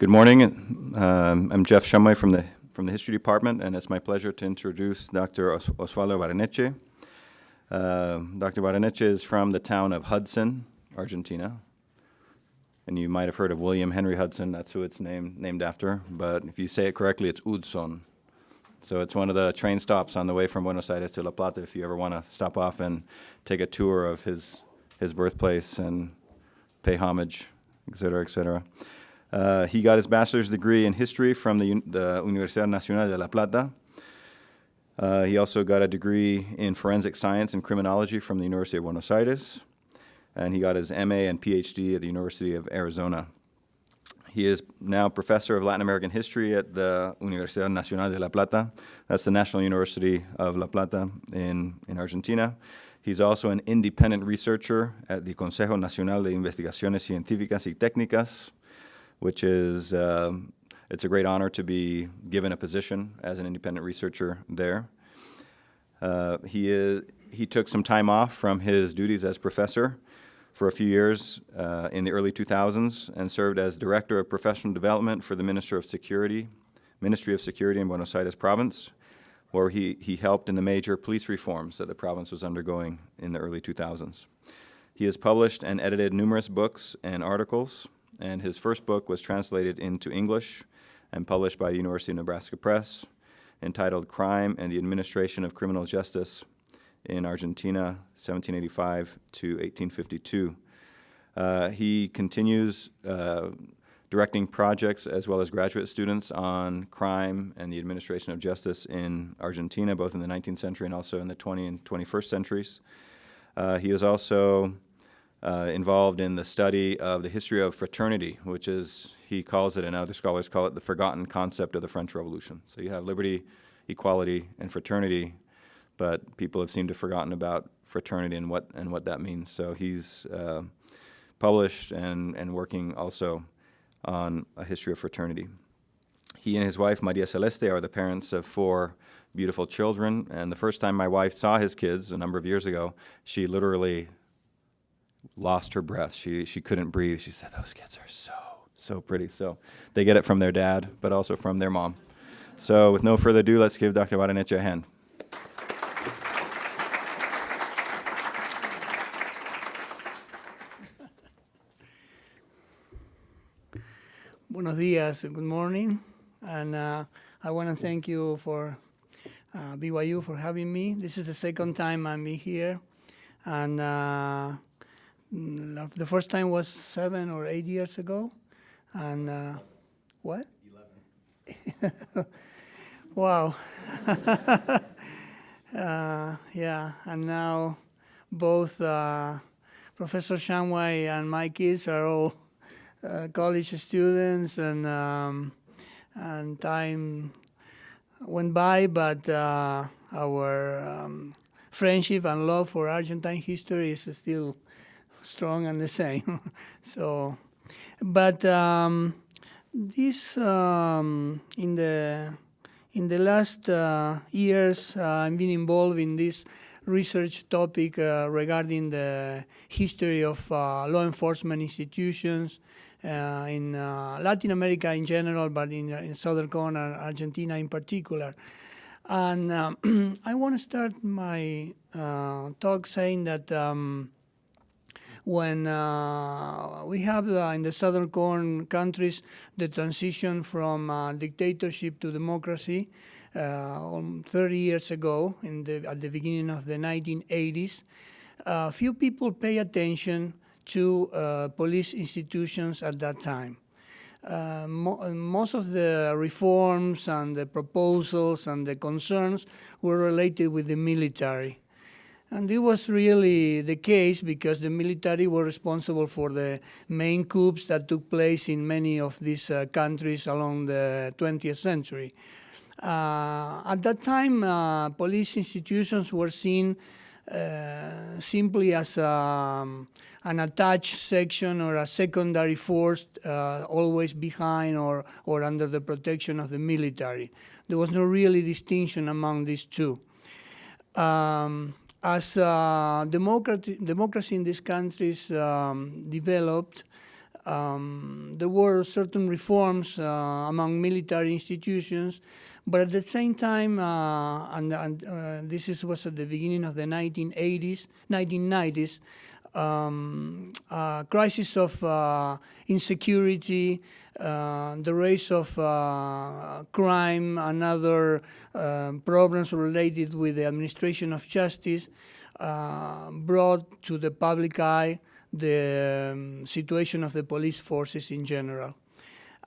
Good morning. I'm Jeff Shumway from the History Department, and it's my pleasure to introduce Dr. Osvaldo Barreneche. Dr. Barreneche is from the town of Hudson, Argentina. And you might have heard of William Henry Hudson. That's who it's named after. But if you say it correctly, it's Hudson. So it's one of the train stops on the way from Buenos Aires to La Plata if you ever want to stop off and take a tour of his birthplace and pay homage, et cetera, et cetera. He got his bachelor's degree in history from the Universidad Nacional de La Plata. He also got a degree in forensic science and criminology from the University of Buenos Aires. And he got his MA and PhD at the University of Arizona. He is now professor of Latin American history at the Universidad Nacional de La Plata. That's the National University of La Plata in Argentina. He's also an independent researcher at the Consejo Nacional de Investigaciones Científicas y Técnicas, which is, it's a great honor to be given a position as an independent researcher there. He took some time off from his duties as professor for a few years in the early 2000s and served as Director of Professional Development for the Ministry of Security in Buenos Aires province, where he helped in the major police reforms that the province was undergoing in the early 2000s. He has published and edited numerous books and articles, and his first book was translated into English and published by the University of Nebraska Press, entitled Crime and the Administration of Criminal Justice in Argentina, 1785 to 1852. He continues directing projects as well as graduate students on crime and the administration of justice in Argentina, both in the 19th century and also in the 20th and 21st centuries. He is also involved in the study of the history of fraternity, which is, he calls it, and other scholars call it, the forgotten concept of the French Revolution. So you have liberty, equality, and fraternity, but people have seemed to have forgotten about fraternity and what that means. So he's published and working also on a history of fraternity. He and his wife, Maria Celeste, are the parents of 4 beautiful children, and the first time my wife saw his kids a number of years ago, she literally lost her breath. She couldn't breathe. She said, "Those kids are so pretty." So they get it from their dad, but also from their mom. So with no further ado, let's give Dr. Barreneche a hand. Buenos dias, good morning. And I want to thank you for BYU for having me. This is the second time I'm here. And the first time was 7 or 8 years ago. And what? 11. Wow. Yeah, and now both Professor Shumway and my kids are all college students, and time went by, but our friendship and love for Argentine history is still strong and the same. So, but this in the last years, I've been involved in this research topic regarding the history of law enforcement institutions in Latin America in general, but in southern corner, Argentina in particular. And I want to start my talk saying that when we have in the southern corner countries the transition from dictatorship to democracy 30 years ago, at the beginning of the 1980s, few people pay attention to police institutions at that time. Most of the reforms and the proposals and the concerns were related with the military. And it was really the case because the military were responsible for the main coups that took place in many of these countries along the 20th century. At that time, police institutions were seen simply as an attached section or a secondary force always behind or under the protection of the military. There was no really distinction among these two. As democracy in these countries developed, There were certain reforms among military institutions, but at the same time, was at the beginning of the 1990s, crisis of insecurity, the rise of crime and other problems related with the administration of justice brought to the public eye the situation of the police forces in general.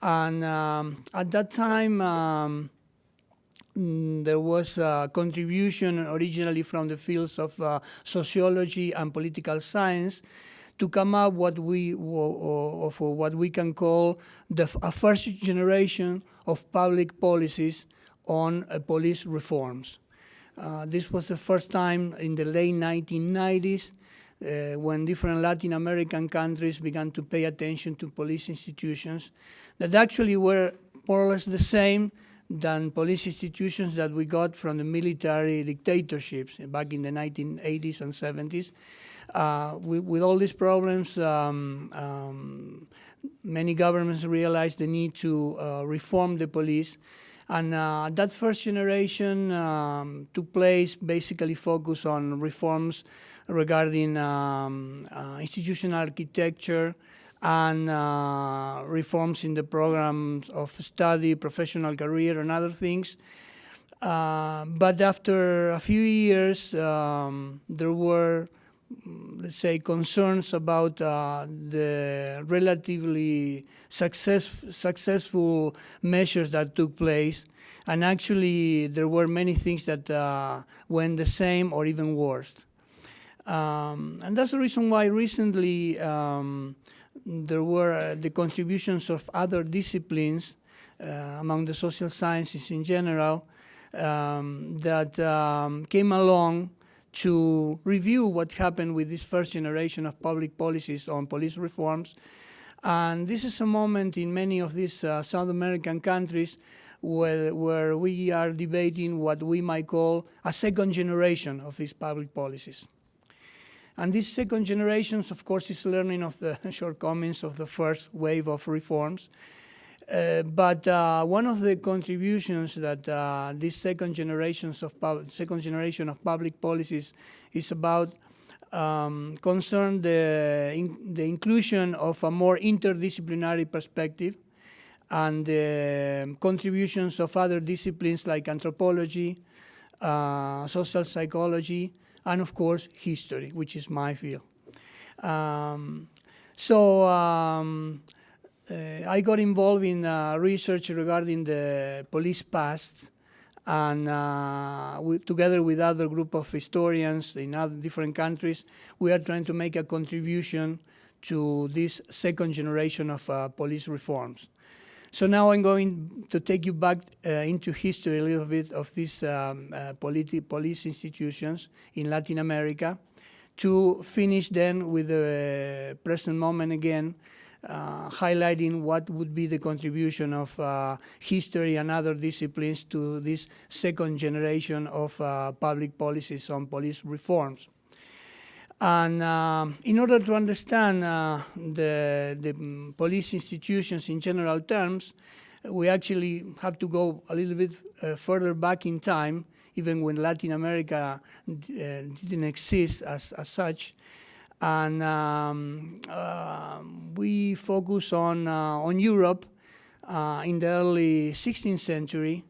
And at that time, there was a contribution originally from the fields of sociology and political science to come up what we can call a first generation of public policies on police reforms. This was the first time in the late 1990s when different Latin American countries began to pay attention to police institutions that actually were more or less the same than police institutions that we got from the military dictatorships back in the 1980s and 70s. With all these problems, many governments realized the need to reform the police. And that first generation took place, basically focused on reforms regarding institutional architecture and reforms in the programs of study, professional career, and other things. But after a few years, there were, let's say, concerns about the relatively successful measures that took place. And actually, there were many things that went the same or even worse. And that's the reason why recently there were the contributions of other disciplines among the social sciences in general that came along to review what happened with this first generation of public policies on police reforms. And this is a moment in many of these South American countries where we are debating what we might call a second generation of these public policies. And this second generation, of course, is learning of the shortcomings of the first wave of reforms. But one of the contributions that this second generation of public policies is about concern the inclusion of a more interdisciplinary perspective and the contributions of other disciplines like anthropology, social psychology, and of course history, which is my field. I got involved in research regarding the police past, and together with other group of historians in other different countries, we are trying to make a contribution to this second generation of police reforms. So now I'm going to take you back into history a little bit of these police institutions in Latin America to finish then with the present moment again, highlighting what would be the contribution of history and other disciplines to this second generation of public policies on police reforms. And in order to understand the police institutions in general terms, we actually have to go a little bit further back in time, even when Latin America didn't exist as such. And we focus on Europe in the early 16th century,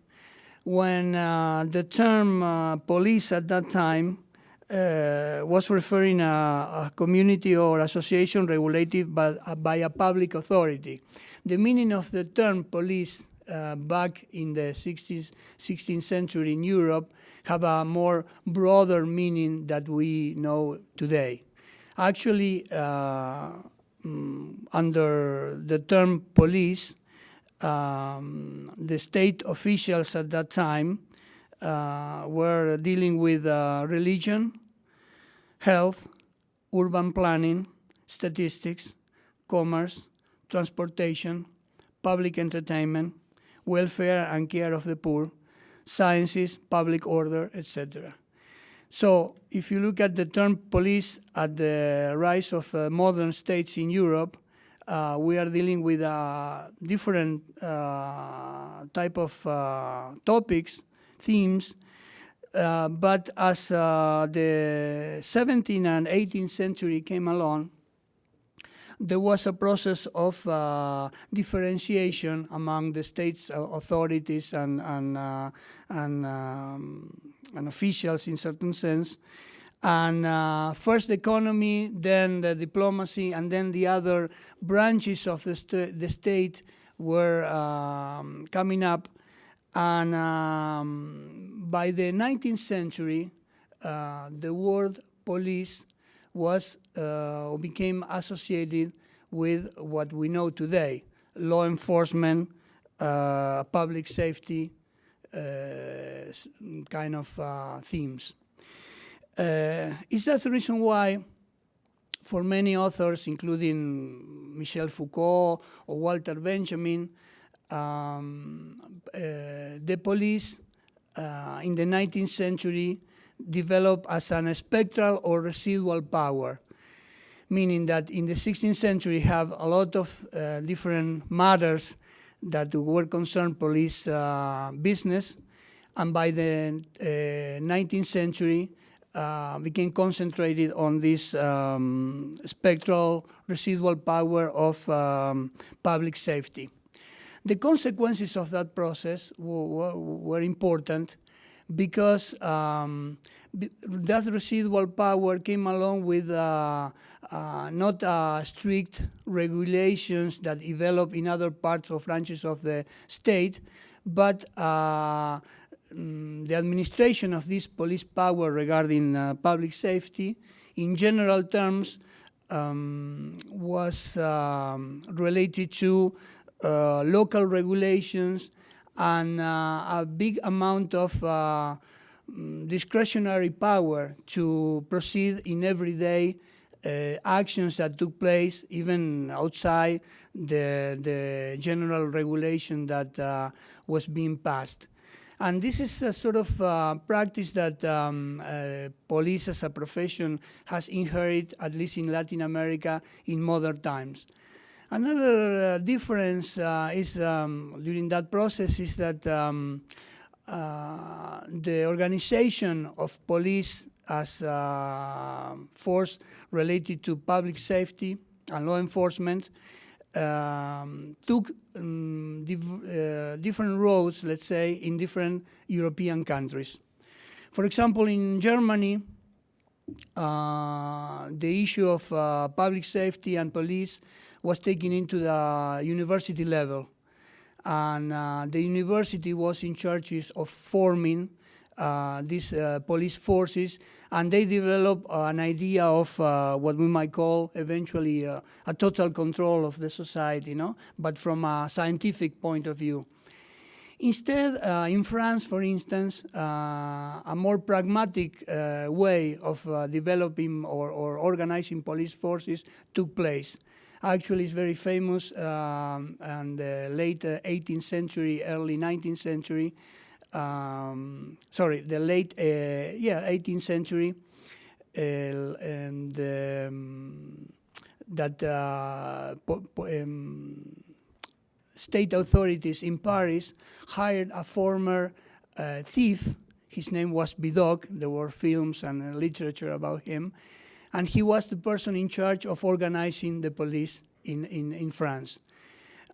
when the term police at that time was referring a community or association regulated by a public authority. The meaning of the term police back in the 16th century in Europe have a more broader meaning that we know today. Actually, under the term police, the state officials at that time were dealing with religion, health, urban planning, statistics, commerce, transportation, public entertainment, welfare and care of the poor, sciences, public order, etc. So if you look at the term police at the rise of modern states in Europe, we are dealing with different type of topics, themes, but as the 17th and 18th century came along, there was a process of differentiation among the state's authorities and officials in certain sense. And first the economy, then the diplomacy, and then the other branches of the state were coming up. And by the 19th century, the word police was became associated with what we know today: law enforcement, public safety, kind of themes. Is that the reason why, for many authors, including Michel Foucault or Walter Benjamin, the police in the 19th century developed as a spectral or residual power, meaning that in the 16th century have a lot of different matters that were concerned police business, and by the 19th century became concentrated on this spectral residual power of public safety. The consequences of that process were important because that residual power came along with not strict regulations that develop in other parts or branches of the state, but the administration of this police power regarding public safety, in general terms, was related to local regulations and a big amount of discretionary power to proceed in everyday actions that took place even outside the general regulation that was being passed. And this is a sort of practice that police as a profession has inherited, at least in Latin America, in modern times. Another difference is during that process is that the organization of police as a force related to public safety and law enforcement took different roads, let's say, in different European countries. For example, in Germany, the issue of public safety and police was taken into the university level. And the university was in charge of forming these police forces, and they developed an idea of what we might call eventually a total control of the society, but from a scientific point of view. Instead, in France, for instance, a more pragmatic way of developing or organizing police forces took place. Actually, it's very famous in the late 18th century, early 19th century, the late 18th century, and state authorities in Paris hired a former thief. His name was Vidocq. There were films and literature about him. And he was the person in charge of organizing the police in France.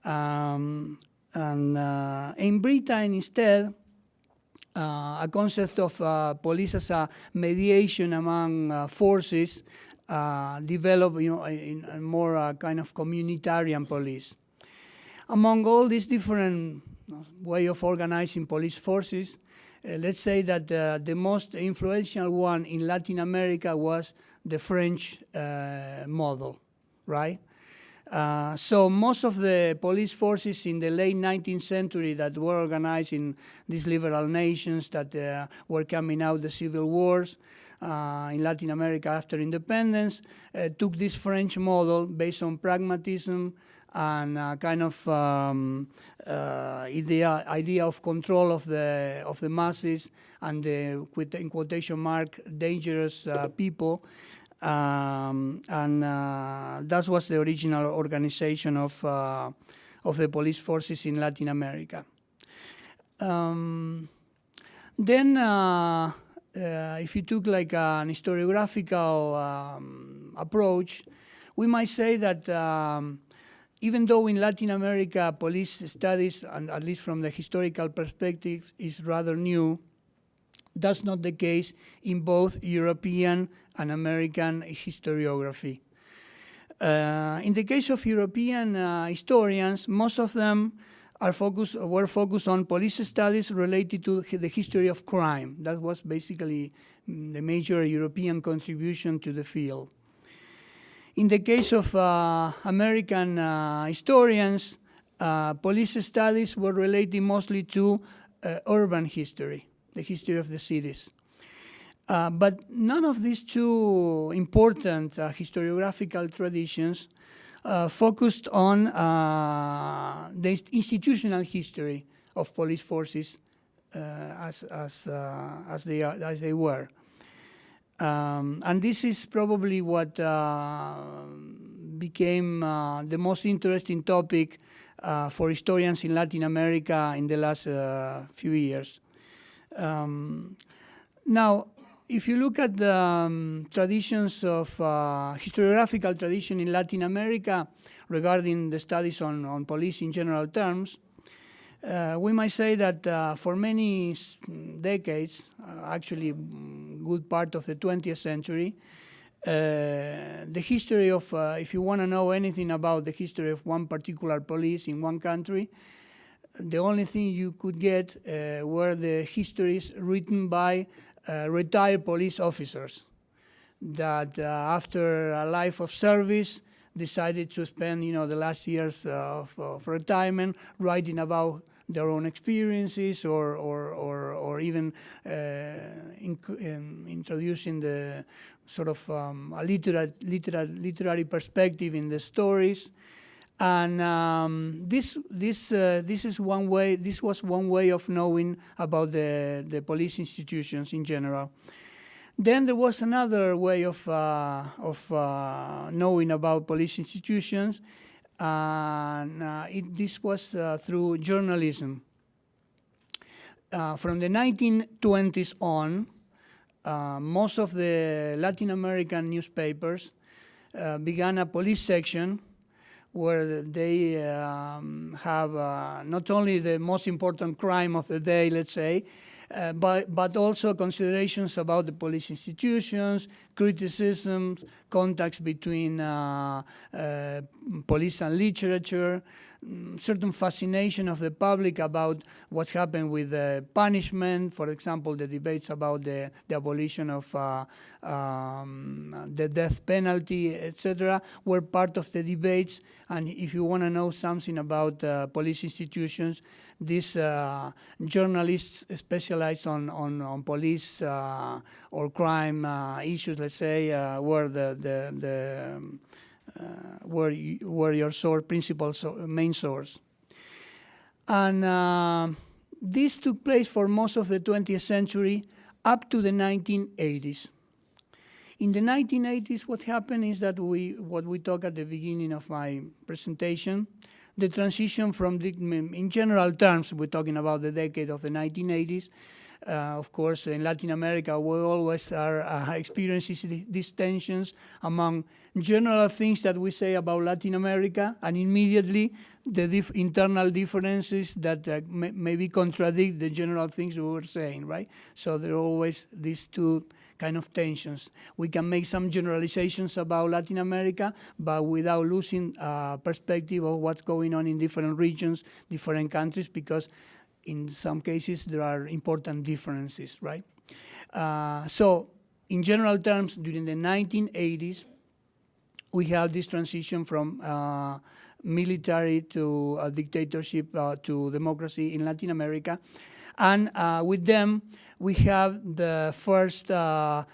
And in Britain, instead, a concept of police as a mediation among forces developed, in a more kind of communitarian police. Among all these different way of organizing police forces, let's say that the most influential one in Latin America was the French model, right? So most of the police forces in the late 19th century that were organized in these liberal nations that were coming out the civil wars in Latin America after independence took this French model based on pragmatism and kind of idea of control of the masses and the, in quotation mark, dangerous people. That was the original organization of the police forces in Latin America. Then, if you took like an historiographical approach, we might say that even though in Latin America police studies, and at least from the historical perspective, is rather new, that's not the case in both European and American historiography. In the case of European historians, most of them were focused on police studies related to the history of crime. That was basically the major European contribution to the field. In the case of American historians, police studies were related mostly to urban history, the history of the cities. But none of these two important historiographical traditions focused on the institutional history of police forces as they were. And this is probably what became the most interesting topic for historians in Latin America in the last few years. Now, if you look at the traditions of historiographical tradition in Latin America regarding the studies on police in general terms, we might say that for many decades, actually good part of the 20th century, the history of, if you want to know anything about the history of one particular police in one country, the only thing you could get were the histories written by retired police officers that after a life of service decided to spend, the last years of retirement writing about their own experiences or even introducing the sort of a literary perspective in the stories. And this was one way of knowing about the police institutions in general. Then there was another way of knowing about police institutions, and this was through journalism. From the 1920s on, most of the Latin American newspapers began a police section where they have not only the most important crime of the day, let's say, but also considerations about the police institutions, criticisms, contacts between police and literature, certain fascination of the public about what's happened with punishment. For example, the debates about the abolition of the death penalty, etc., were part of the debates. And if you want to know something about police institutions, these journalists specialized on police or crime issues, let's say, were were your principal main source. And this took place for most of the 20th century up to the 1980s. In the 1980s, what happened is that what we talked at the beginning of my presentation, the transition from, in general terms, we're talking about the decade of the 1980s. Of course, in Latin America, we always are experiencing these tensions among general things that we say about Latin America, and immediately the internal differences that maybe contradict the general things we were saying, right? So there are always these two kind of tensions. We can make some generalizations about Latin America, but without losing perspective of what's going on in different regions, different countries, because in some cases there are important differences, right? So in general terms, during the 1980s, we have this transition from military to dictatorship to democracy in Latin America. And with them, we have the first, let's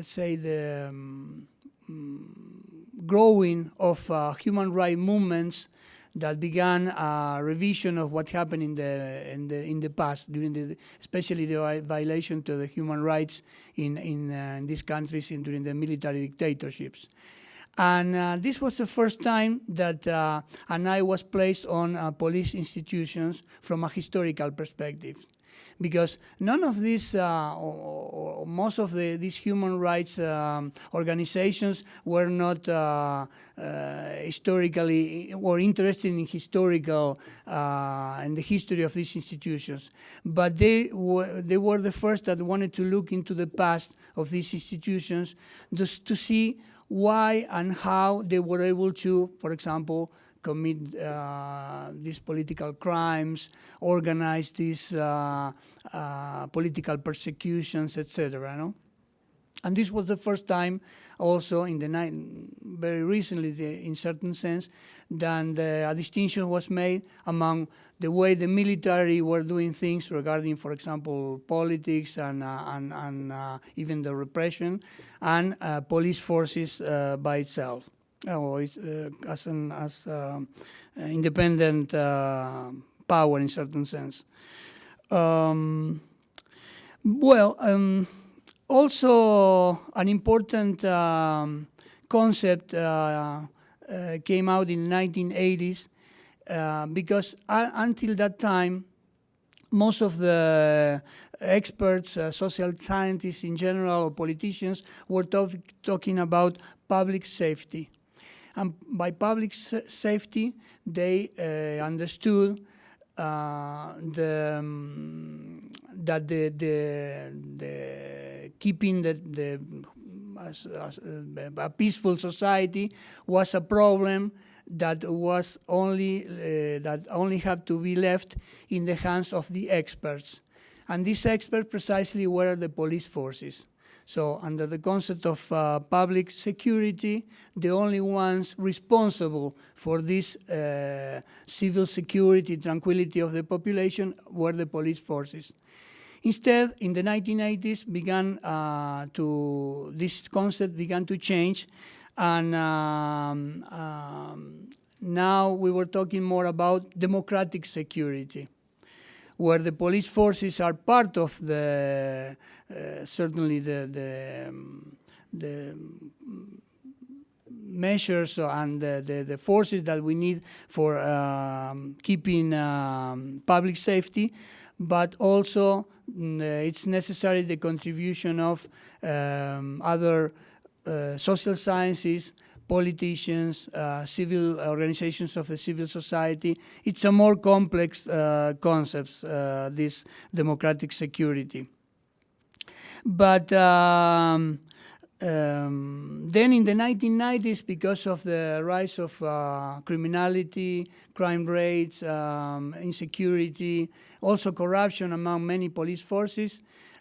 say, the growing of human rights movements that began a revision of what happened in the past, especially the violation to the human rights in these countries during the military dictatorships. And this was the first time that an eye was placed on police institutions from a historical perspective. Because none of these, or most of these human rights organizations were not historically or interested in historical and the history of these institutions. But they were the first that wanted to look into the past of these institutions just to see why and how they were able to, for example, commit these political crimes, organize these political persecutions, etc. No? And this was the first time also in very recently, in certain sense, that a distinction was made among the way the military were doing things regarding, for example, politics and even the repression, and police forces by itself. As independent power in certain sense. Also an important concept came out in the 1980s because until that time, most of the experts, social scientists in general, or politicians, were talking about public safety. And by public safety, they understood that the keeping a peaceful society was a problem that was only had to be left in the hands of the experts, and these experts precisely were the police forces. So under the concept of public security, the only ones responsible for this civil security, tranquility of the population were the police forces. Instead, in the 1980s, this concept began to change, and now we were talking more about democratic security, where the police forces are part of the certainly the measures and the forces that we need for keeping public safety, but also it's necessary the contribution of other social sciences, politicians, civil organizations of the civil society. It's a more complex concept, this democratic security. But then in the 1990s, because of the rise of criminality, crime rates, insecurity, also corruption among many police forces,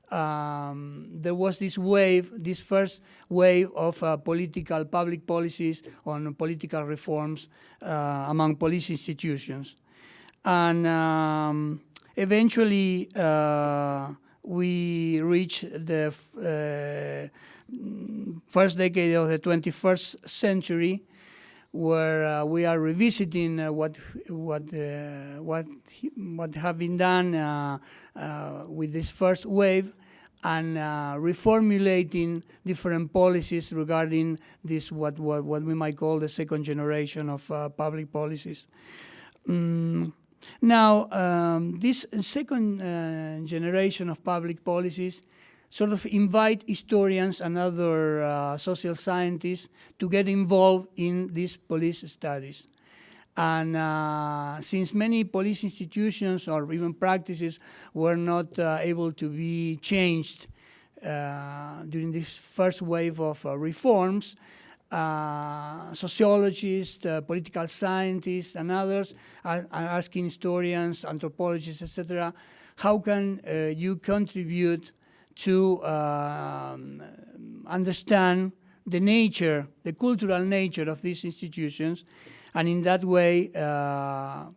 there was this first wave of public policies on political reforms among police institutions. And eventually we reached the first decade of the 21st century, where we are revisiting what have been done with this first wave, and reformulating different policies regarding this what we might call the second generation of public policies. Now, this second generation of public policies sort of invite historians and other social scientists to get involved in these police studies. And since many police institutions or even practices were not able to be changed during this first wave of reforms, sociologists, political scientists, and others are asking historians, anthropologists, etc., how can you contribute to understand the nature, the cultural nature of these institutions, and in that way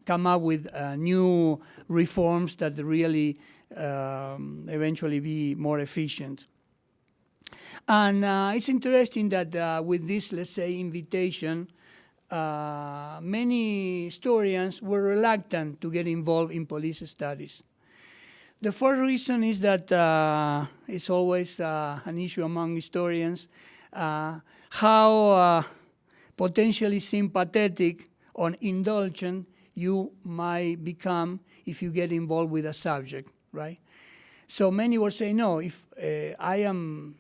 come up with new reforms that really eventually be more efficient. And it's interesting that with this, let's say, invitation, many historians were reluctant to get involved in police studies. The first reason is that it's always an issue among historians, how potentially sympathetic or indulgent you might become if you get involved with a subject, right? So many were saying, no, if I am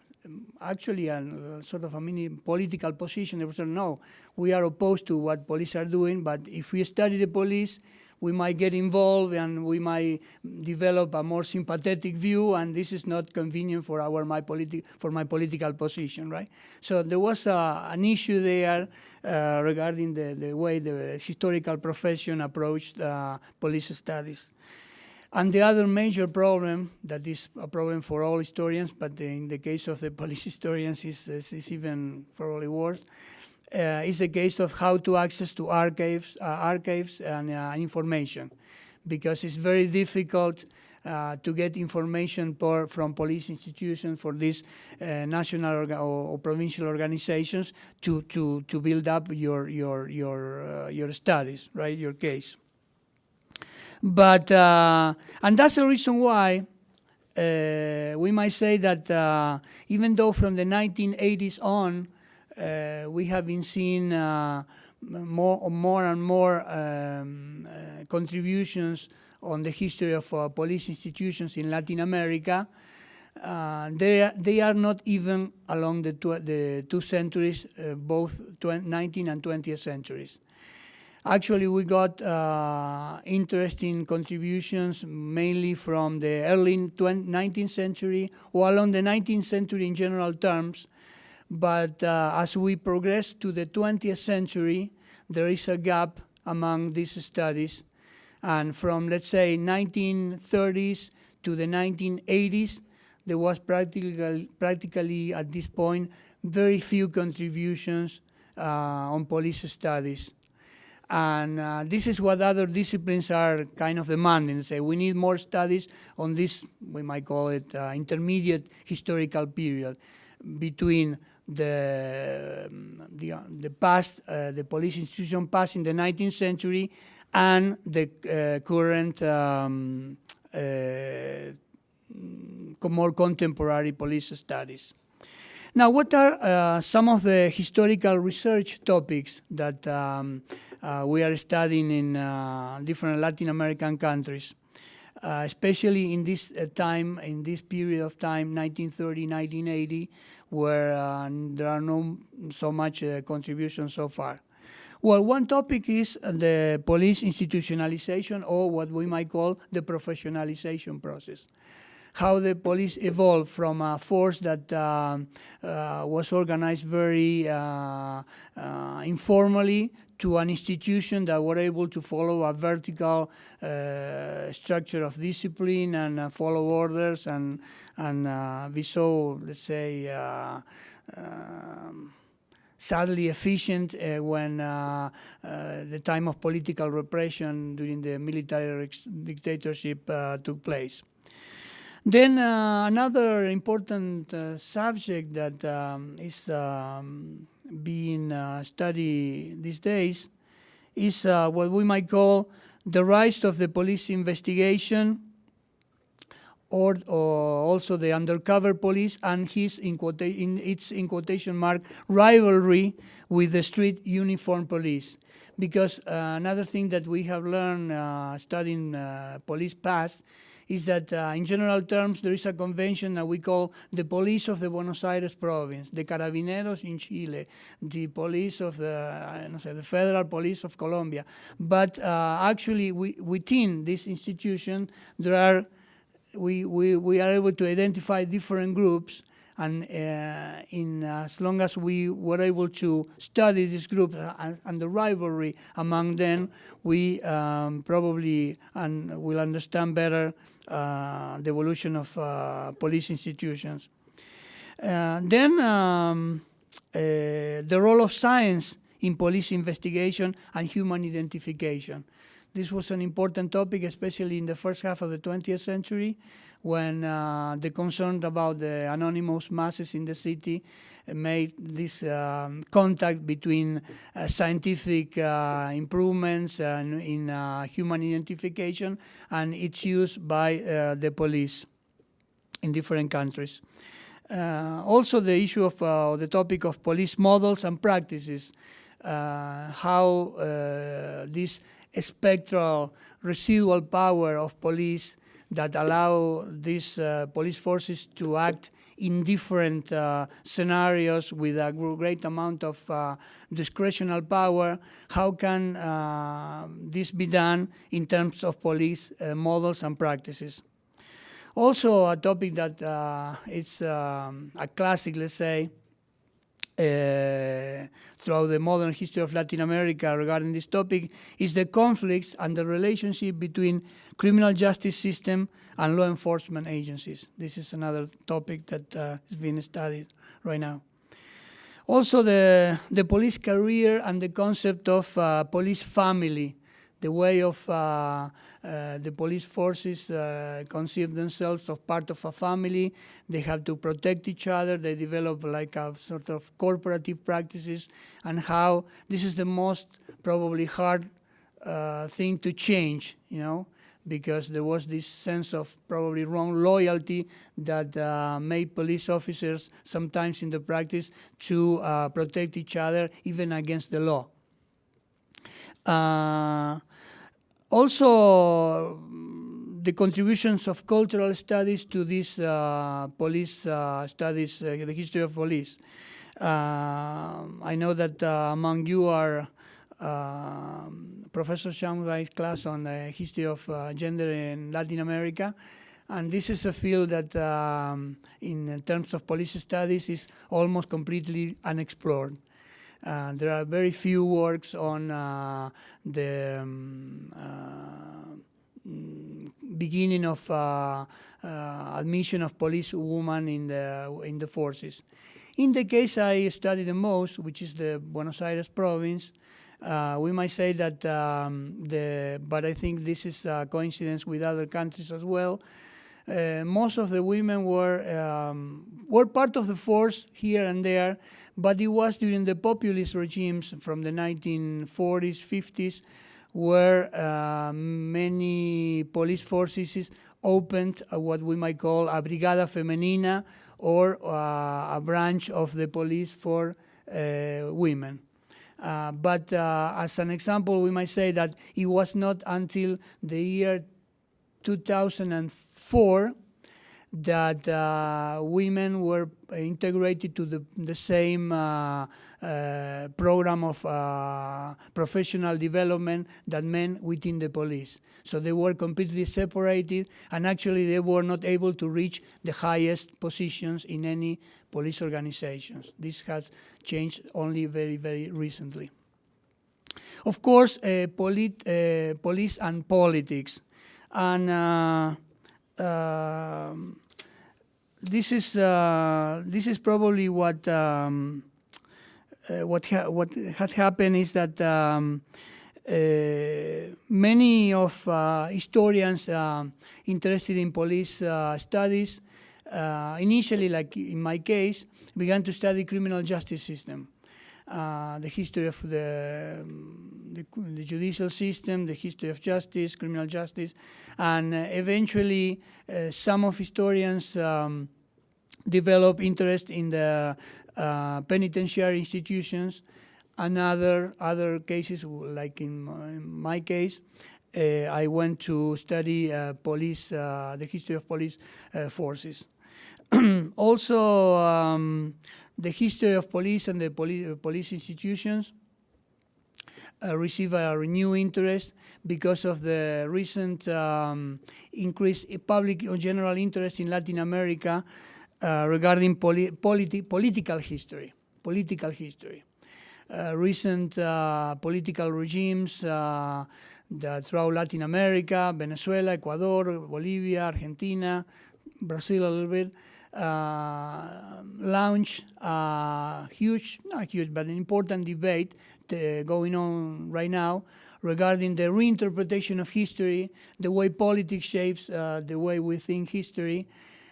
actually a sort of a mini political position, they were saying, no, we are opposed to what police are doing, but if we study the police, we might get involved and we might develop a more sympathetic view, and this is not convenient for my political position, right? So there was an issue there regarding the way the historical profession approached police studies. And the other major problem, that is a problem for all historians, but in the case of the police historians is even probably worse, is the case of how to access to archives and information, because it's very difficult to get information from police institutions, for these national or provincial organizations to build up your studies, right? Your case. But and that's the reason why we might say that even though from the 1980s on we have been seeing more and more contributions on the history of police institutions in Latin America, they are not even along the two centuries, both 19th and 20th centuries. Actually, we got interesting contributions mainly from the early 19th century, or along the 19th century in general terms. But as we progress to the 20th century, there is a gap among these studies. And from, let's say, 1930s to the 1980s, there was practically at this point very few contributions on police studies. And this is what other disciplines are kind of demanding. They say we need more studies on this, we might call it intermediate historical period between the past, the police institution past in the 19th century and the current more contemporary police studies. Now, what are some of the historical research topics that we are studying in different Latin American countries, especially in this time, in this period of time, 1930, 1980, where there are no so much contributions so far? Well, one topic is the police institutionalization, or what we might call the professionalization process. How the police evolved from a force that was organized very informally to an institution that were able to follow a vertical structure of discipline and follow orders and be so, let's say, sadly efficient when the time of political repression during the military dictatorship took place. Then another important subject that is being studied these days is what we might call the rise of the police investigation, or also the undercover police and its in quotation mark rivalry with the street uniform police. Because another thing that we have learned studying police past is that in general terms there is a convention that we call the police of the Buenos Aires province, the Carabineros in Chile, the police of the Federal Police of Colombia. But actually within this institution there are we are able to identify different groups, and as long as we were able to study these groups and the rivalry among them, we probably will understand better the evolution of police institutions. Then the role of science in police investigation and human identification. This was an important topic, especially in the first half of the 20th century, when the concern about the anonymous masses in the city made this contact between scientific improvements and in human identification and its use by the police in different countries. Also the issue of the topic of police models and practices, how this spectral residual power of police that allow these police forces to act in different scenarios with a great amount of discretional power. How can this be done in terms of police models and practices? Also, a topic that it's a classic, let's say, throughout the modern history of Latin America regarding this topic is the conflicts and the relationship between criminal justice system and law enforcement agencies. This is another topic that is being studied right now. Also, the police career and the concept of police family, the way of the police forces conceive themselves as part of a family. They have to protect each other. They develop like a sort of corporative practices, and how this is the most probably hard thing to change, because there was this sense of probably wrong loyalty that made police officers sometimes in the practice to protect each other even against the law. Also, the contributions of cultural studies to this police studies, the history of police. I know that among you are Professor Shanghai's class on the history of gender in Latin America. And this is a field that, in terms of police studies, is almost completely unexplored. There are very few works on the beginning of admission of police women in the forces. In the case I study the most, which is the Buenos Aires province, we might say that but I think this is a coincidence with other countries as well. Most of the women were part of the force here and there, but it was during the populist regimes from the 1940s, 50s, where many police forces opened what we might call a brigada femenina, or a branch of the police for women. But as an example, we might say that it was not until the year 2004 that women were integrated to the same program of professional development that men within the police. So they were completely separated, and actually they were not able to reach the highest positions in any police organizations. This has changed only very, very recently. Of course, police and politics. And this is probably what has happened is that many of historians interested in police studies initially, like in my case, began to study criminal justice system. The history of the judicial system, the history of justice, criminal justice, and eventually some of historians develop interest in the penitentiary institutions, and other cases, like in my case, I went to study the history of police forces. Also, the history of police and the police institutions receive a renewed interest because of the recent increase in public or general interest in Latin America regarding political history. Recent political regimes that throughout Latin America, Venezuela, Ecuador, Bolivia, Argentina, Brazil a little bit, launched a not huge, but an important debate going on right now regarding the reinterpretation of history, the way politics shapes the way we think history.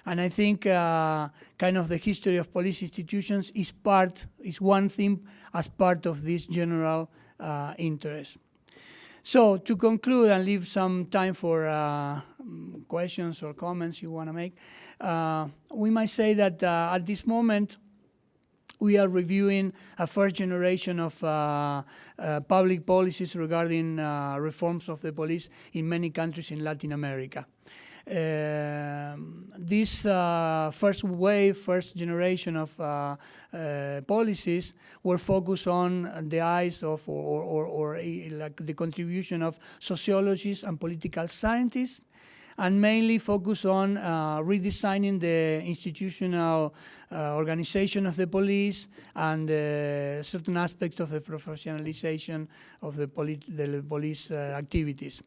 And I think kind of the history of police institutions is one theme as part of this general interest. So to conclude and leave some time for questions or comments you want to make, we might say that at this moment, we are reviewing a first generation of public policies regarding reforms of the police in many countries in Latin America. This first generation of policies were focused on the eyes of or like the contribution of sociologists and political scientists, and mainly focus on redesigning the institutional organization of the police and certain aspects of the professionalization of the police activities.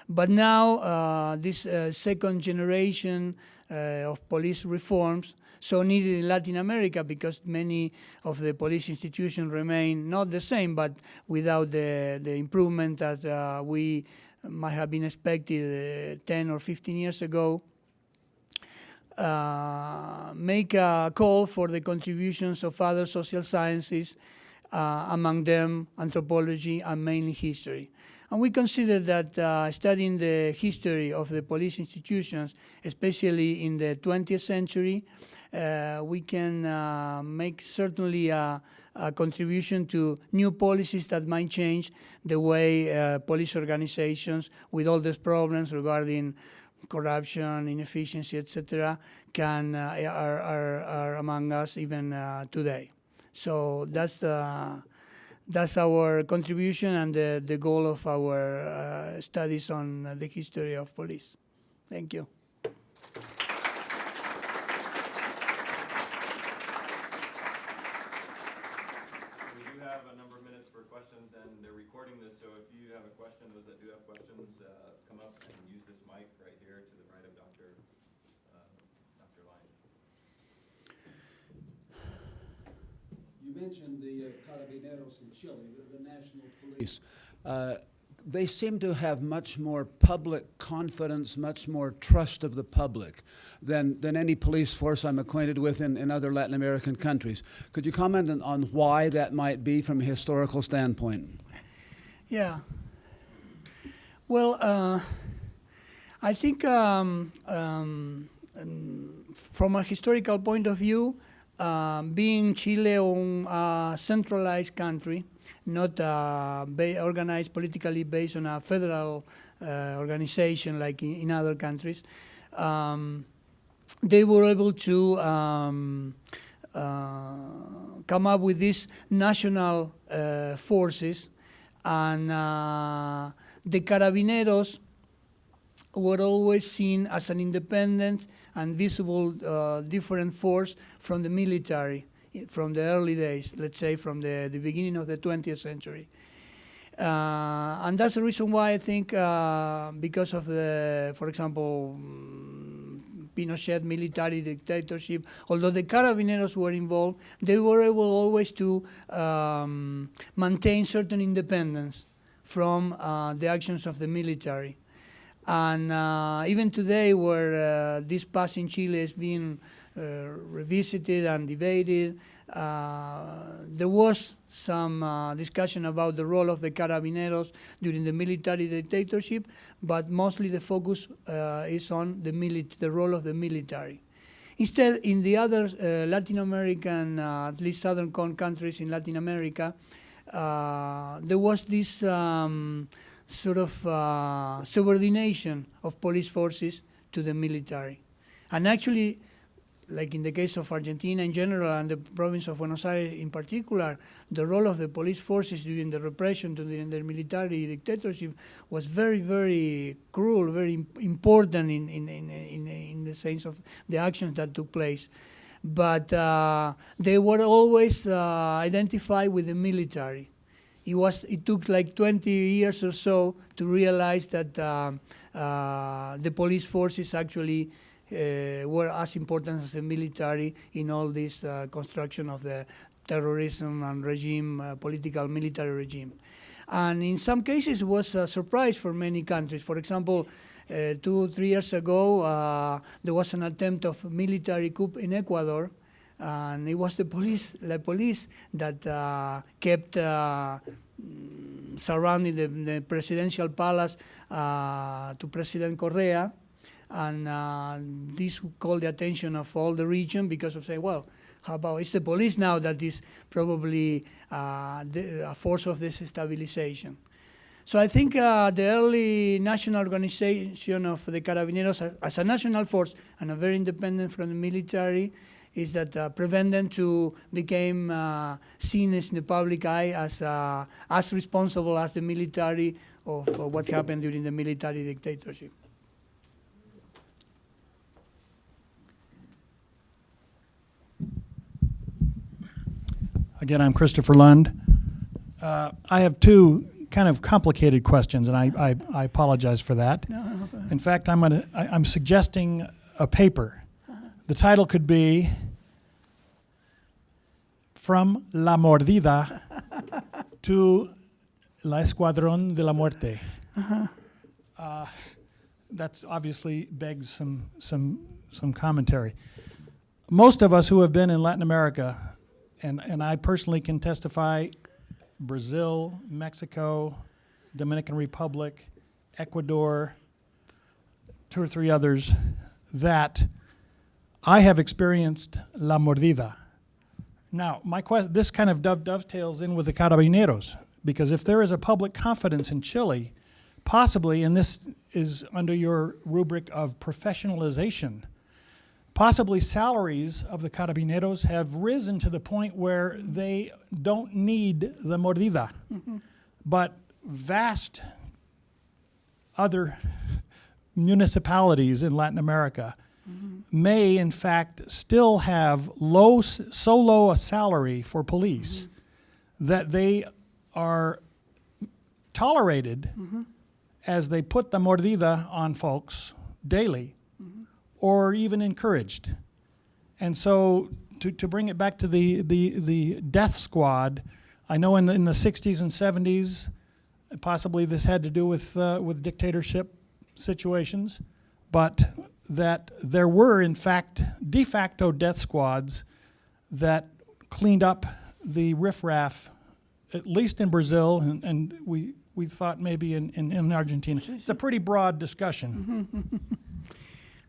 But now this second generation of police reforms, so needed in Latin America because many of the police institutions remain not the same, but without the improvement that we might have been expected 10 or 15 years ago, make a call for the contributions of other social sciences, among them anthropology and mainly history. And we consider that studying the history of the police institutions, especially in the 20th century, we can make certainly a contribution to new policies that might change the way police organizations, with all these problems regarding corruption, inefficiency, etc., are among us even today. So that's our contribution and the goal of our studies on the history of police. Thank you. We do have a number of minutes for questions, and they're recording this, so if you have a question, those that do have questions, come up and use this mic right here to the right of Dr. Lyon. You mentioned the Carabineros in Chile, the national police. They seem to have much more public confidence, much more trust of the public than any police force I'm acquainted with in other Latin American countries. Could you comment on why that might be from a historical standpoint? Yeah. Well, I think from a historical point of view, being Chile a centralized country, not organized politically based on a federal organization like in other countries, they were able to come up with these national forces, and the Carabineros were always seen as an independent and visible different force from the military from the early days, let's say from the beginning of the 20th century. And that's the reason why I think because of the, for example, Pinochet military dictatorship, although the Carabineros were involved, they were able always to maintain certain independence from the actions of the military. And even today, where this past in Chile is being revisited and debated, there was some discussion about the role of the Carabineros during the military dictatorship, but mostly the focus is on the role of the military. Instead, in the other Latin American, at least southern countries in Latin America, there was this sort of subordination of police forces to the military. And actually, like in the case of Argentina in general and the province of Buenos Aires in particular, the role of the police forces during the repression, during the military dictatorship, was very, very cruel, very important in the sense of the actions that took place. But they were always identified with the military. It took like 20 years or so to realize that the police forces actually were as important as the military in all this construction of the terrorism and regime, political military regime. And in some cases, it was a surprise for many countries. For example, 2-3 years ago, there was an attempt of military coup in Ecuador, and it was the police that kept surrounding the presidential palace to President Correa, and this called the attention of all the region because of saying, well, how about it's the police now that is probably a force of desestabilization. So I think the early national organization of the Carabineros as a national force and a very independent from the military is that prevent them to become seen as in the public eye as responsible as the military of what happened during the military dictatorship. Again, I'm Christopher Lund. I have two kind of complicated questions, and I apologize for that. No. In fact, I'm suggesting a paper. The title could be From La Mordida to La Escuadrón de la Muerte. That's obviously begs some commentary. Most of us who have been in Latin America, and I personally can testify, Brazil, Mexico, Dominican Republic, Ecuador, 2 or 3 others, that I have experienced La Mordida. Now, this kind of dovetails in with the Carabineros, because if there is a public confidence in Chile, possibly, and this is under your rubric of professionalization, possibly salaries of the Carabineros have risen to the point where they don't need the Mordida, but vast other municipalities in Latin America may in fact still have so low a salary for police that they are tolerated as they put the Mordida on folks daily, or even encouraged. And so to bring it back to the death squad, I know in the 60s and 70s, possibly this had to do with dictatorship situations, but that there were in fact de facto death squads that cleaned up the riffraff, at least in Brazil, and we thought maybe in Argentina. It's a pretty broad discussion.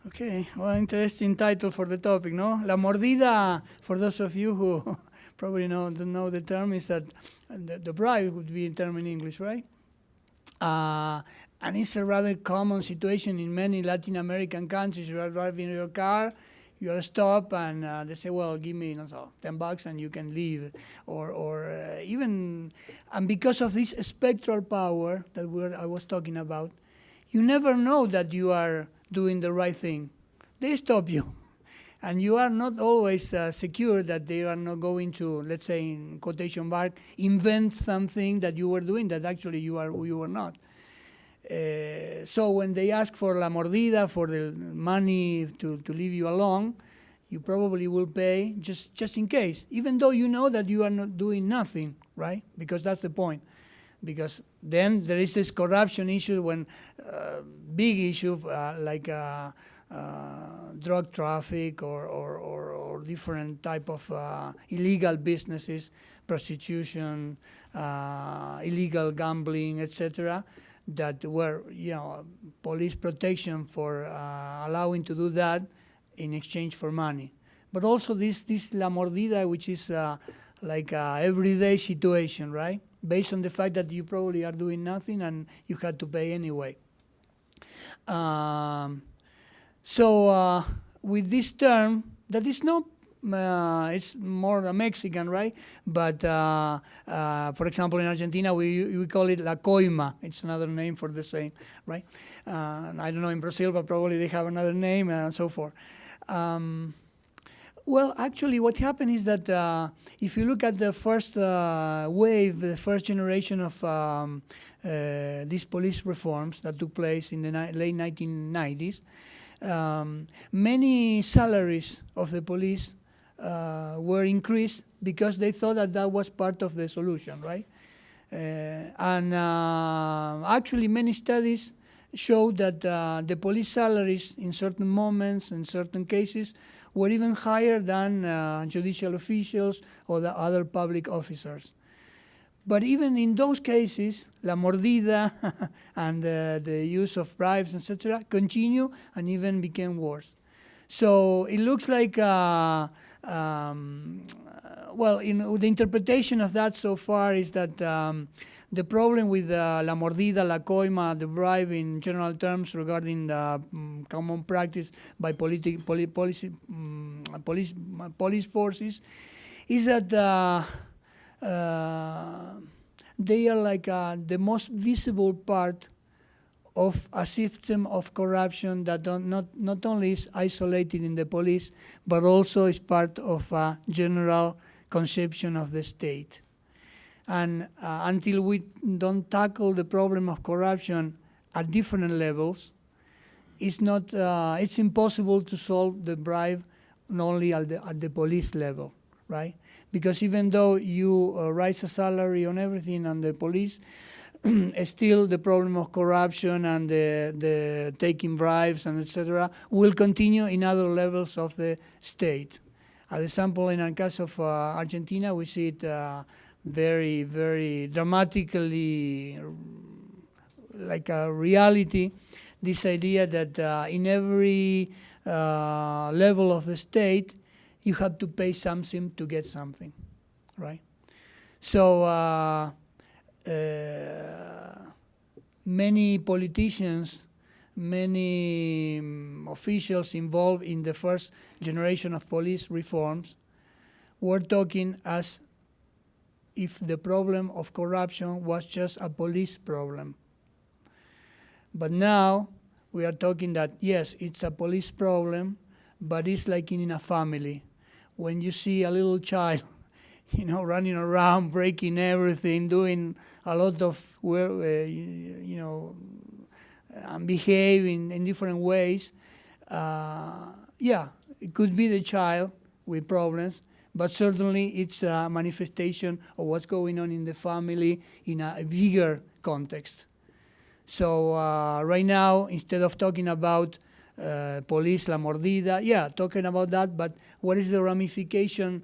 Okay, well, interesting title for the topic, no? La Mordida, for those of you who probably don't know the term, is that the bribe would be a term in English, right? And it's a rather common situation in many Latin American countries. You are driving your car, you are stopped, and they say, well, give me $10 and you can leave. Or even, and because of this spectral power that I was talking about, you never know that you are doing the right thing. They stop you. And you are not always secure that they are not going to, let's say in quotation mark, invent something that you were doing that actually you were not. So when they ask for la mordida, for the money to leave you alone, you probably will pay just in case, even though you know that you are not doing nothing, right? Because that's the point. Because then there is this corruption issue when big issue like drug traffic or different type of illegal businesses, prostitution, illegal gambling, etc., that were police protection for allowing to do that in exchange for money. But also this la mordida, which is like a everyday situation, right? Based on the fact that you probably are doing nothing and you had to pay anyway. So with this term, that is not, it's more a Mexican, right? But for example, in Argentina, we call it la coima. It's another name for the same, right? I don't know in Brazil, but probably they have another name and so forth. Well, actually, what happened is that if you look at the first wave, the first generation of these police reforms that took place in the late 1990s, many salaries of the police were increased because they thought that that was part of the solution, right? And actually many studies show that the police salaries in certain moments, in certain cases, were even higher than judicial officials or the other public officers. But even in those cases, la mordida and the use of bribes, etc., continue and even became worse. So it looks like, well, the interpretation of that so far is that the problem with la mordida, la coima, the bribe in general terms regarding the common practice by police forces is that they are like the most visible part of a system of corruption that not only is isolated in the police, but also is part of a general conception of the state. And until we don't tackle the problem of corruption at different levels, it's impossible to solve the bribe only at the police level, right? Because even though you raise a salary on everything on the police, still the problem of corruption and the taking bribes and etc. will continue in other levels of the state. As example, in the case of Argentina, we see it very, very dramatically, like a reality, this idea that in every level of the state, you have to pay something to get something, right? So many politicians, many officials involved in the first generation of police reforms were talking as if the problem of corruption was just a police problem. But now we are talking that, yes, it's a police problem, but it's like in a family. When you see a little child, running around, breaking everything, doing a lot of work, and behaving in different ways, it could be the child with problems, but certainly it's a manifestation of what's going on in the family in a bigger context. So right now, instead of talking about police, la mordida, talking about that, but what is the ramification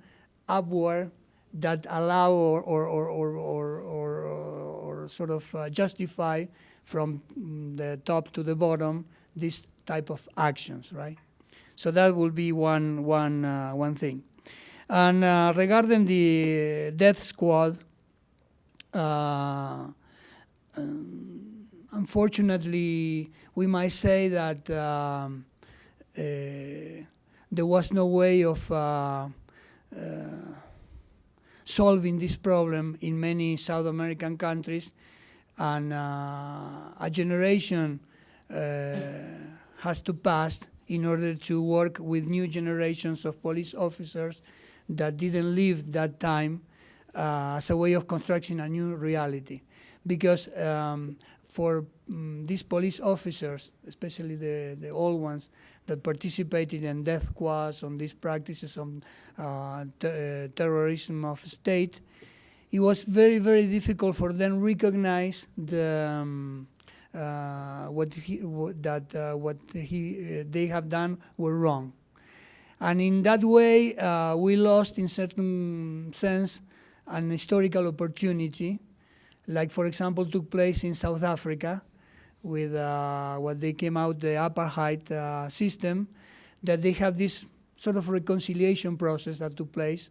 upward that allow or sort of justify from the top to the bottom this type of actions, right? So that will be one thing. And regarding the death squad, unfortunately, we might say that there was no way of solving this problem in many South American countries, and a generation has to pass in order to work with new generations of police officers that didn't live that time as a way of constructing a new reality. Because for these police officers, especially the old ones that participated in death squads, on these practices on terrorism of state, it was very, very difficult for them to recognize the what they have done were wrong. And in that way, we lost, in certain sense, an historical opportunity, like, for example, took place in South Africa with what they came out, the apartheid system, that they have this sort of reconciliation process that took place,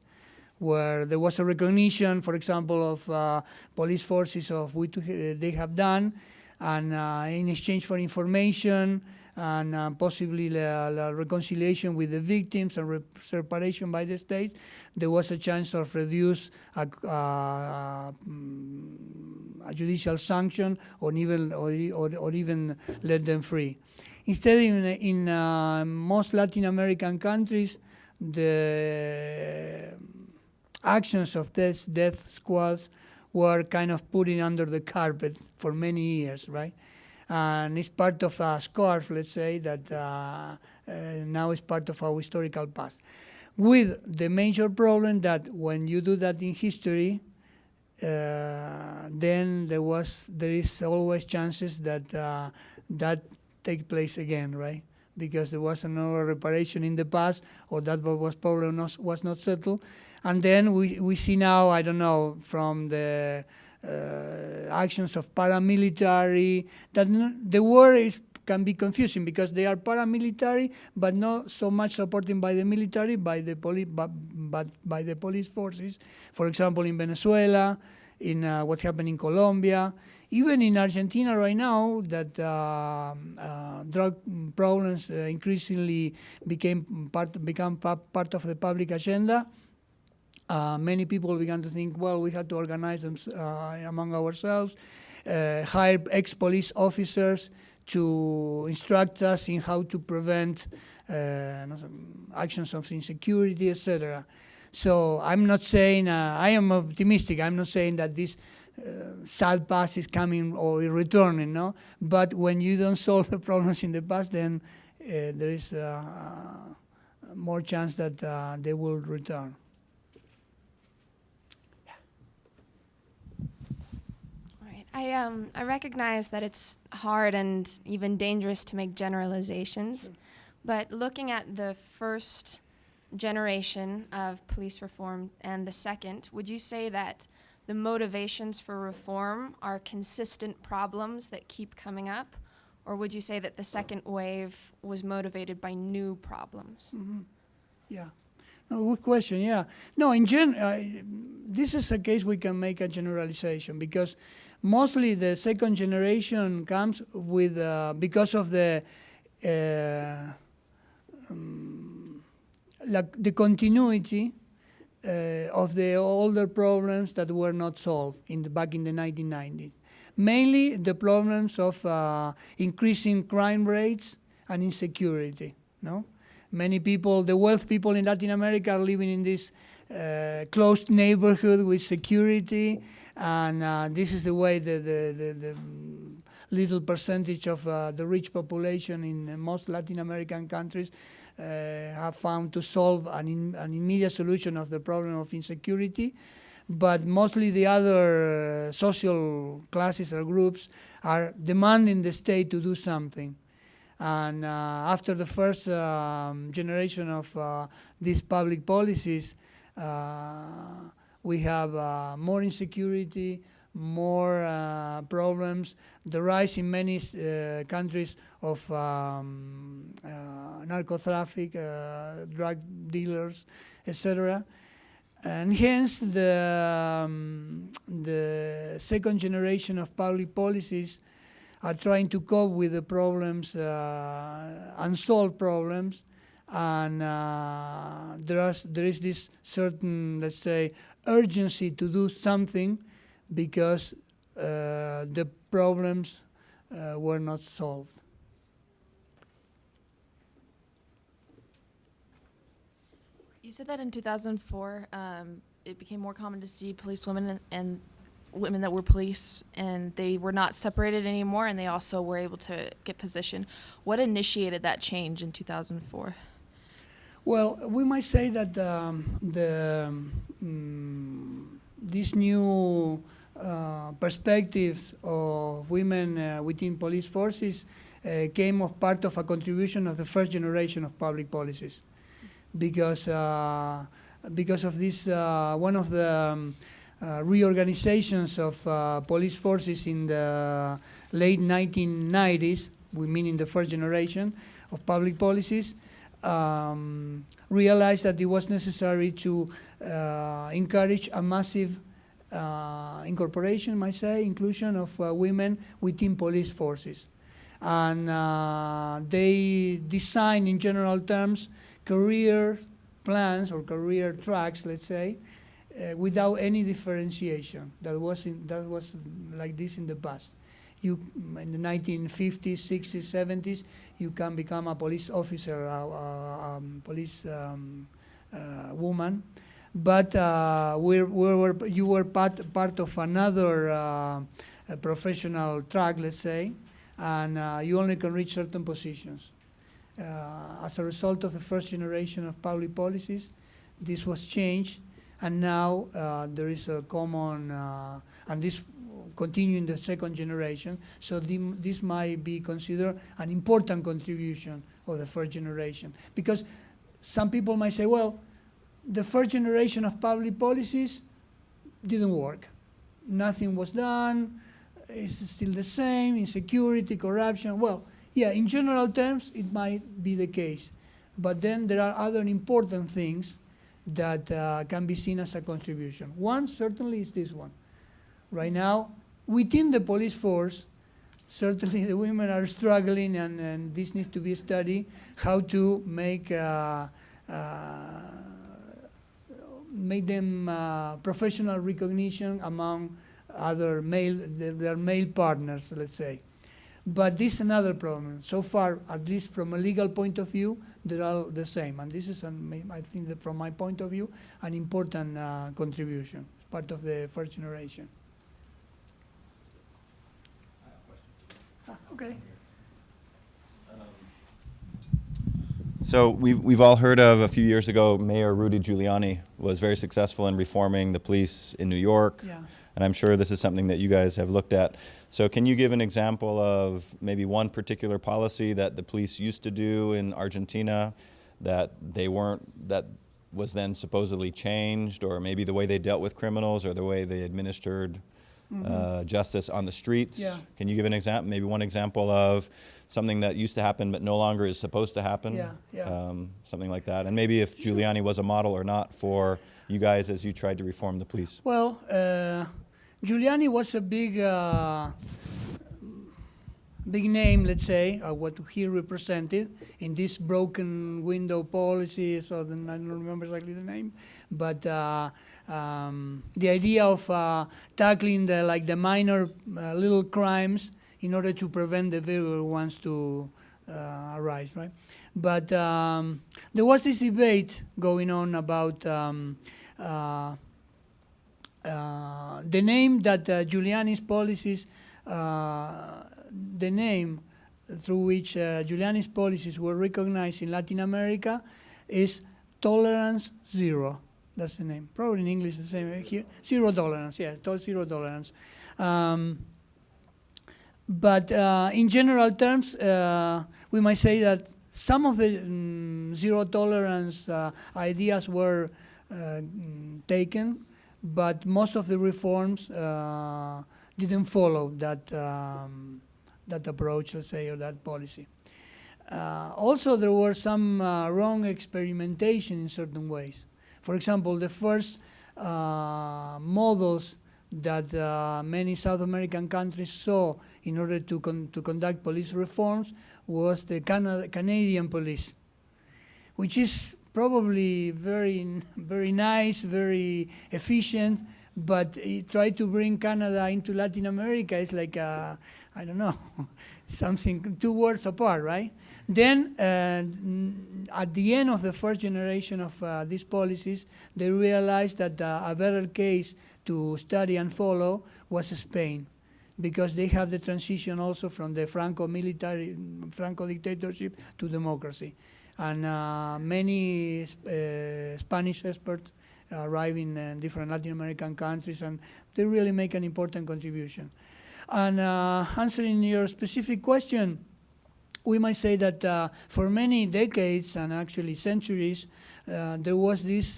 where there was a recognition, for example, of police forces of what they have done, and in exchange for information and possibly the reconciliation with the victims and separation by the state, there was a chance of reduce a judicial sanction or even let them free. Instead, in most Latin American countries, the actions of these death squads were kind of putting under the carpet for many years, right? and it's part of a scarf, let's say, that now is part of our historical past. With the major problem that when you do that in history, then there is always chances that that take place again, right? Because there was another reparation in the past, or that problem was not settled. And then we see now, I don't know, from the actions of paramilitary, that the war can be confusing because they are paramilitary, but not so much supported by the military, by the but by the police forces. For example, in Venezuela, in what happened in Colombia, even in Argentina right now, that drug problems increasingly become part of the public agenda. Many people began to think, well, we had to organize them among ourselves, hire ex-police officers to instruct us in how to prevent actions of insecurity, etc. So I'm not saying, I am optimistic, I'm not saying that this sad past is coming or returning, no? But when you don't solve the problems in the past, then there is more chance that they will return. I recognize that it's hard and even dangerous to make generalizations, sure. But looking at the first generation of police reform and the second, would you say that the motivations for reform are consistent problems that keep coming up, or would you say that the second wave was motivated by new problems? Mm-hmm. Yeah. No, good question, yeah. No, this is a case we can make a generalization because mostly the second generation comes with, because of the continuity of the older problems that were not solved back in the 1990s. Mainly the problems of increasing crime rates and insecurity, no? Many people, the wealthy people in Latin America are living in this closed neighborhood with security, and this is the way the little percentage of the rich population in most Latin American countries have found to solve an immediate solution of the problem of insecurity. But mostly the other social classes or groups are demanding the state to do something. And after the first generation of these public policies, we have more insecurity, more problems, the rise in many countries of narco-traffic, drug dealers, etc. And hence the second generation of public policies are trying to cope with the problems, unsolved problems, and there is this certain, let's say, urgency to do something because the problems were not solved. You said that in 2004, it became more common to see policewomen and women that were police, and they were not separated anymore, and they also were able to get position. What initiated that change in 2004? Well, we might say that these new perspectives of women within police forces came as part of a contribution of the first generation of public policies, because of this, one of the reorganizations of police forces in the late 1990s, we mean in the first generation of public policies, realized that it was necessary to encourage a massive incorporation, might say, inclusion of women within police forces. And they design, in general terms, career plans or career tracks, let's say, without any differentiation. That was like this in the past. You, in the 1950s, 60s, 70s, you can become a police officer, police woman, but you were part of another professional track, let's say, and you only can reach certain positions. As a result of the first generation of public policies, this was changed, and now there is a common, and this continue in the second generation, so this might be considered an important contribution of the first generation. Because some people might say, well, the first generation of public policies didn't work. Nothing was done, it's still the same, insecurity, corruption. Well, yeah, in general terms, it might be the case. But then there are other important things that can be seen as a contribution. One, certainly, is this one. Right now, within the police force, certainly the women are struggling, and this needs to be studied, how to make them professional recognition among other their male partners, let's say. But this is another problem. So far, at least from a legal point of view, they're all the same. And this is, I think that from my point of view, an important contribution. It's part of the first generation. Okay. So we've all heard of, a few years ago, Mayor Rudy Giuliani was very successful in reforming the police in New York. Yeah. And I'm sure this is something that you guys have looked at. So can you give an example of maybe one particular policy that the police used to do in Argentina that they weren't, that was then supposedly changed, or maybe the way they dealt with criminals or the way they administered justice on the streets? Yeah. Can you give an example, maybe one example of something that used to happen but no longer is supposed to happen? Yeah. Something like that. And maybe if Giuliani was a model or not for you guys as you tried to reform the police. Well, Giuliani was a big name, let's say, what he represented in this broken window policy. So then I don't remember exactly the name, but the idea of tackling the minor little crimes in order to prevent the bigger ones to arise, right? But there was this debate going on about the name that Giuliani's policies, the name through which Giuliani's policies were recognized in Latin America is Tolerance Zero. That's the name. Probably in English the same here. Zero tolerance, yeah, zero tolerance. But in general terms, we might say that some of the zero tolerance ideas were taken, but most of the reforms didn't follow that approach, let's say, or that policy. Also, there were some wrong experimentation in certain ways. For example, the first models that many South American countries saw in order to conduct police reforms was the Canadian police, which is probably very nice, very efficient, but try to bring Canada into Latin America is like, I don't know, something, two worlds apart, right? Then, at the end of the first generation of these policies, they realized that a better case to study and follow was Spain, because they have the transition also from the Franco dictatorship to democracy. And many Spanish experts arrive in different Latin American countries, and they really make an important contribution. And answering your specific question, we might say that for many decades and actually centuries, there was this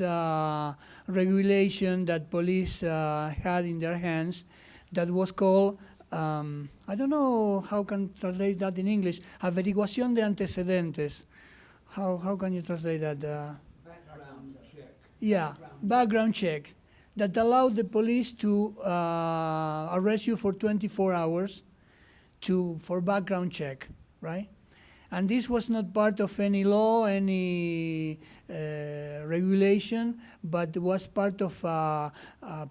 regulation that police had in their hands that was called, I don't know how can translate that in English, averiguación de antecedentes. How can you translate that? Background check. Yeah, background check that allowed the police to arrest you for 24 hours for background check, right? And this was not part of any law, any regulation, but was part of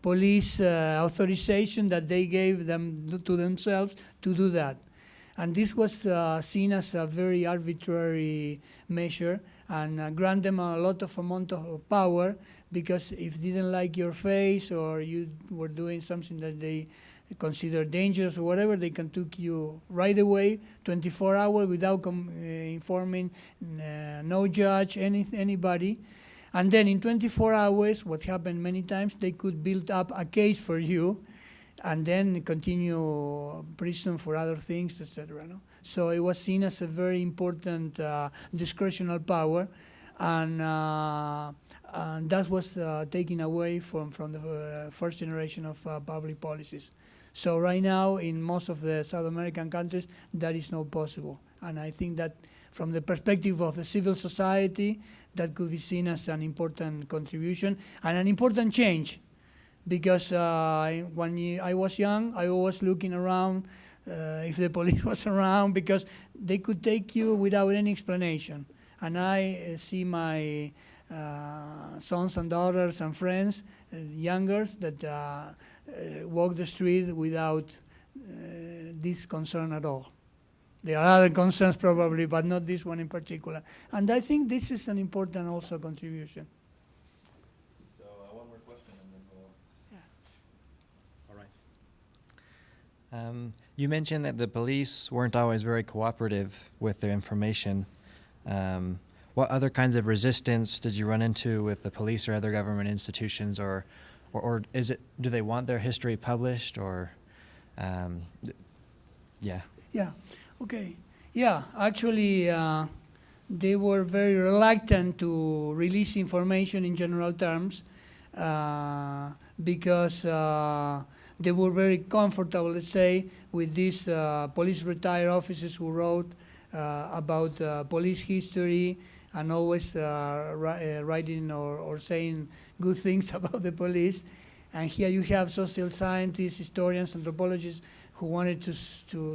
police authorization that they gave them to themselves to do that. And this was seen as a very arbitrary measure and grant them a lot of amount of power, because if they didn't like your face or you were doing something that they considered dangerous or whatever, they can take you right away, 24 hours, without informing no judge, anybody. And then in 24 hours, what happened many times, they could build up a case for you and then continue prison for other things, etc. No? So it was seen as a very important discretional power, and that was taken away from the first generation of public policies. So right now, in most of the South American countries, that is not possible. And I think that from the perspective of the civil society, that could be seen as an important contribution and an important change. Because when I was young, I was looking around if the police was around, because they could take you without any explanation. And I see my sons and daughters and friends, youngers, that walk the street without this concern at all. There are other concerns probably, but not this one in particular. And I think this is an important also contribution. So one more question and then we'll... All right. You mentioned that the police weren't always very cooperative with their information. What other kinds of resistance did you run into with the police or other government institutions, or is it, do they want their history published, or, yeah? Yeah, okay. Yeah, actually, they were very reluctant to release information in general terms because they were very comfortable, let's say, with these police retired officers who wrote about police history and always writing or saying good things about the police. And here you have social scientists, historians, anthropologists who wanted to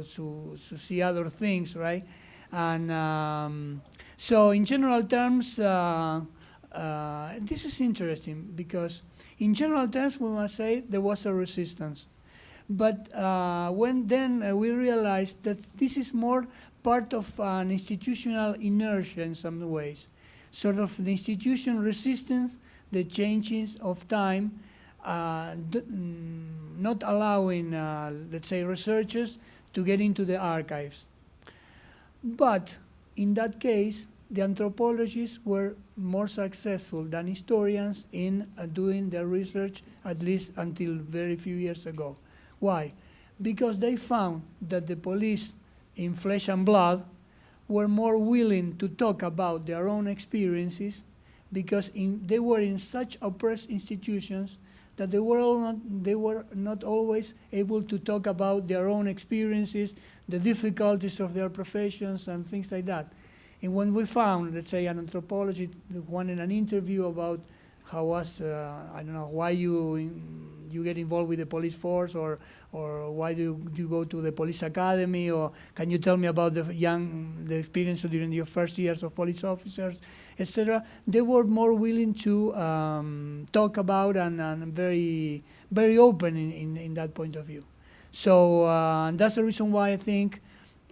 see other things, right? And so in general terms, this is interesting because in general terms, we must say there was a resistance. But when then we realized that this is more part of an institutional inertia in some ways, sort of the institution resistance, the changes of time, not allowing, let's say, researchers to get into the archives. But in that case, the anthropologists were more successful than historians in doing their research, at least until very few years ago. Why? Because they found that the police in flesh and blood were more willing to talk about their own experiences, because they were in such oppressed institutions that they were not always able to talk about their own experiences, the difficulties of their professions and things like that. And when we found, let's say, an anthropologist that wanted an interview about how was, I don't know, why you get involved with the police force, or why do you go to the police academy, or can you tell me about the experience during your first years of police officers, etc. They were more willing to talk about and very, very open in that point of view. So that's the reason why I think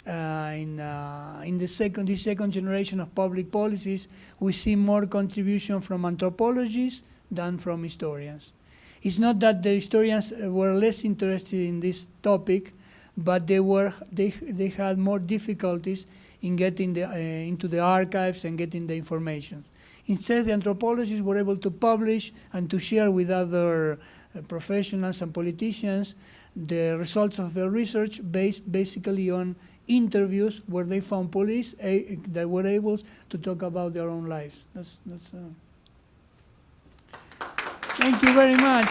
in this second generation of public policies, we see more contribution from anthropologists than from historians. It's not that the historians were less interested in this topic, but they had more difficulties in getting into the archives and getting the information. Instead, the anthropologists were able to publish and to share with other professionals and politicians the results of their research based basically on interviews where they found police that were able to talk about their own lives. Thank you very much.